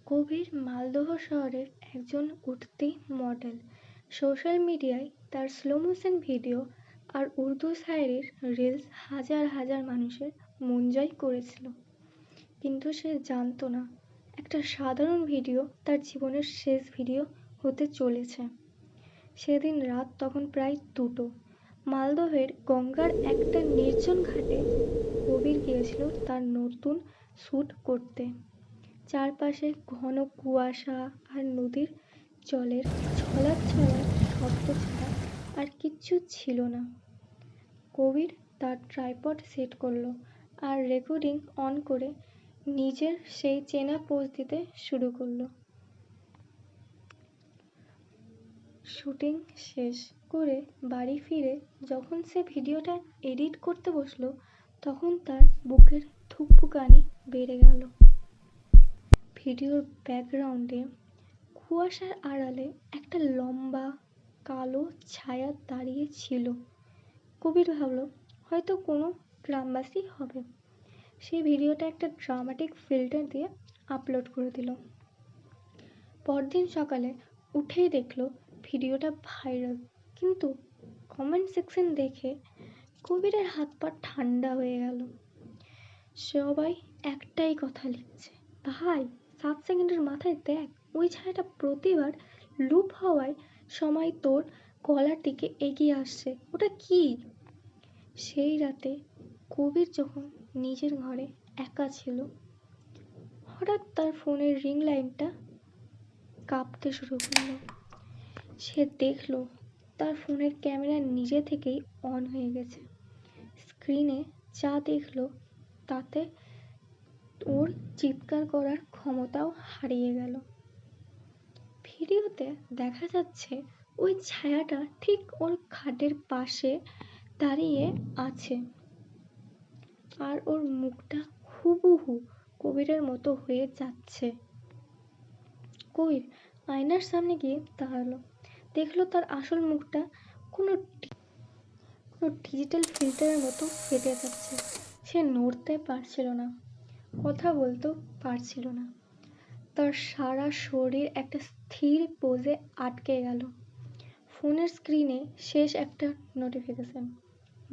কবির মালদহ শহরের একজন উঠতি মডেল। সোশ্যাল মিডিয়ায় তার স্লো মোশন ভিডিও আর উর্দু শায়েরির রিলস হাজার হাজার মানুষের মন জয় করেছিল। কিন্তু সে জানতো না, একটা সাধারণ ভিডিও তার জীবনের শেষ ভিডিও হতে চলেছে। সেদিন রাত তখন প্রায় 2টো। মালদহের গঙ্গার একটা নির্জন ঘাটে কবির গিয়েছিল তার নতুন শ্যুট করতে। চারপাশে ঘন কুয়াশা আর নদীর জলের ছলাৎ শব্দ ছাড়া আর কিচ্ছু ছিল না। কবির তার ট্রাইপড সেট করলো আর রেকর্ডিং অন করে নিজের সেই চেনা পোজ দিতে শুরু করলো। শুটিং শেষ করে বাড়ি ফিরে যখন সে ভিডিওটা এডিট করতে বসলো, তখন তার বুকের ধুকপুকানি বেড়ে গেল। ভিডিওর ব্যাকগ্রাউন্ডে কুয়াশার আড়ালে একটা লম্বা কালো ছায়া দাঁড়িয়ে ছিল। কবির ভাবলো হয়তো কোনো গ্রামবাসী হবে। সেই ভিডিওটা একটা ড্রামাটিক ফিল্টার দিয়ে আপলোড করে দিল। পরদিন সকালে উঠেই দেখলো ভিডিওটা ভাইরাল। কিন্তু কমেন্ট সেকশন দেখে কবিরের হাত পা ঠান্ডা হয়ে গেল। সবাই একটাই কথা লিখছে, ভাই 7 সেকেন্ডের মাথায় দেখ ওই ছায়াটা প্রতিবার লুপ হওয়ায় সময় তোর গলার দিকে এগিয়ে আসছে, ওটা কি? সেই রাতে কবির যখন নিজের ঘরে একা ছিল, হঠাৎ তার ফোনের রিং লাইটটা কাঁপতে শুরু করলো। সে দেখলো তার ফোনের ক্যামেরা নিজে থেকেই অন হয়ে গেছে। স্ক্রিনে যা দেখলো তাতে ওর চিৎকার করার ক্ষমতাও হারিয়ে গেল। ভিডিওতে দেখা যাচ্ছে ওই ছায়াটা ঠিক ওর খাটের পাশে দাঁড়িয়ে আছে আর ওর মুখটা হুবহু কবিরের মতো হয়ে যাচ্ছে। কবির আয়নার সামনে গিয়ে দাঁড়ালো। দেখলো তার আসল মুখটা কোনো ডিজিটাল ফিল্টারের মতো ফেটে যাচ্ছে। সে নড়তে পারছিল না, কথা বলতেও পারছিল না। তার সারা শরীর একটা স্থির পোজে আটকে গেল। ফোনের স্ক্রিনে শেষ একটা নোটিফিকেশন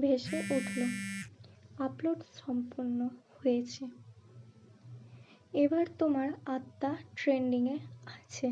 ভেসে উঠল, আপলোড সম্পন্ন হয়েছে। এবার তোমার আত্মা ট্রেন্ডিংয়ে আছে।